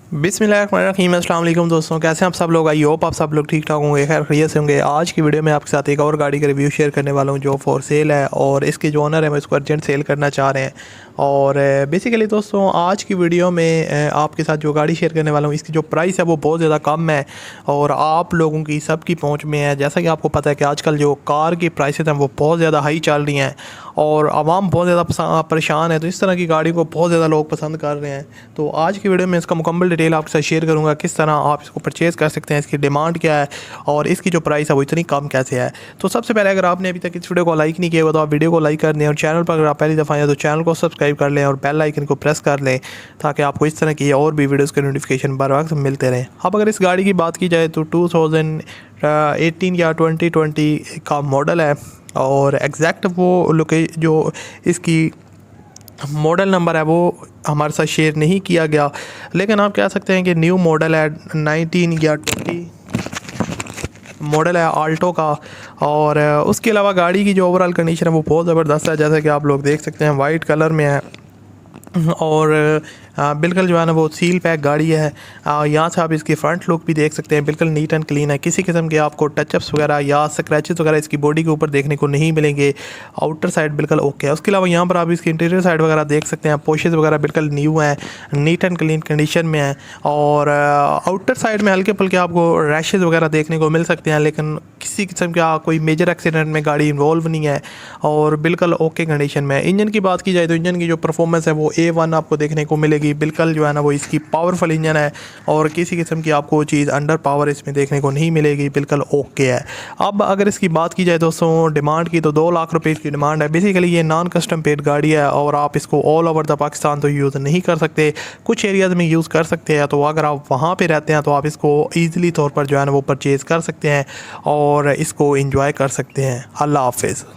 बिस्मिल्लाहिर्रहमानिर्रहीम। अस्सलाम वालेकुम दोस्तों, कैसे हैं आप सब लोग। आई होप आप सब लोग ठीक ठाक होंगे, खैर खैरियत से होंगे। आज की वीडियो में आपके साथ एक और गाड़ी का रिव्यू शेयर करने वाला हूं जो फॉर सेल है और इसके जो ओनर है वो इसको अर्जेंट सेल करना चाह रहे हैं। और बेसिकली दोस्तों आज की वीडियो में आपके साथ जो गाड़ी शेयर करने वाला हूँ इसकी जो प्राइस है वो बहुत ज़्यादा कम है और आप लोगों की सबकी पहुंच में है। जैसा कि आपको पता है कि आजकल जो कार की प्राइसेस हैं वो बहुत ज़्यादा हाई चल रही हैं और आवाम बहुत ज़्यादा परेशान है, तो इस तरह की गाड़ी को बहुत ज़्यादा लोग पसंद कर रहे हैं। तो आज की वीडियो में इसका मुकम्मल डिटेल आपके साथ शेयर करूंगा, किस तरह आप इसको परचेज़ कर सकते हैं, इसकी डिमांड क्या है और इसकी जो प्राइस है वो इतनी कम कैसे है। तो सबसे पहले अगर आपने अभी तक इस वीडियो को लाइक नहीं किया हुआ तो आप वीडियो को लाइक कर दें और चैनल पर अगर आप पहली दफ़ा आए तो चैनल को सब्सक्राइब कर लें और बेल आइकन को प्रेस कर लें ताकि आपको इस तरह की और भी वीडियोज़ के नोटिफिकेशन बर वक्त मिलते रहें। अब अगर इस गाड़ी की बात की जाए तो 2018 या 2020 का मॉडल है और एग्जैक्ट वो जो इसकी मॉडल नंबर है वो हमारे साथ शेयर नहीं किया गया, लेकिन आप कह सकते हैं कि न्यू मॉडल है 19 या 20 मॉडल है आल्टो का। और उसके अलावा गाड़ी की जो ओवरऑल कंडीशन है वो बहुत ज़बरदस्त है, जैसे कि आप लोग देख सकते हैं वाइट कलर में है और बिल्कुल जो है ना वो सील पैक गाड़ी है। यहाँ से आप इसकी फ्रंट लुक भी देख सकते हैं, बिल्कुल नीट एंड क्लीन है। किसी किस्म के आपको टचअप्स वगैरह या स्क्रैचेस वगैरह इसकी बॉडी के ऊपर देखने को नहीं मिलेंगे। आउटर साइड बिल्कुल ओके है। उसके अलावा यहाँ पर आप इसकी इंटीरियर साइड वगैरह देख सकते हैं, पोशेस वगैरह बिल्कुल न्यू हैं, नीट एंड क्लीन कंडीशन में है। और आउटर साइड में हल्के फुल्के आपको रैशेज़ वगैरह देखने को मिल सकते हैं, लेकिन किसी किस्म का कोई मेजर एक्सीडेंट में गाड़ी इन्वॉल्व नहीं है और बिल्कुल ओके कंडीशन में है। इंजन की बात की जाए तो इंजन की जो परफॉर्मेंस है वो A1 आपको देखने को मिलेगी। बिल्कुल जो है ना वो इसकी पावरफुल इंजन है और किसी किस्म की आपको चीज़ अंडर पावर इसमें देखने को नहीं मिलेगी, बिल्कुल ओके है। अब अगर इसकी बात की जाए दोस्तों डिमांड की तो 2 लाख रुपए इसकी डिमांड है। बेसिकली ये नॉन कस्टम पेड गाड़ी है और आप इसको ऑल ओवर द पाकिस्तान तो यूज़ नहीं कर सकते, कुछ एरियाज़ में यूज़ कर सकते हैं। तो अगर आप वहाँ पर रहते हैं तो आप इसको ईज़िली तौर पर जो है ना वो परचेज़ कर सकते हैं और इसको इंजॉय कर सकते हैं। अल्लाह हाफिज़।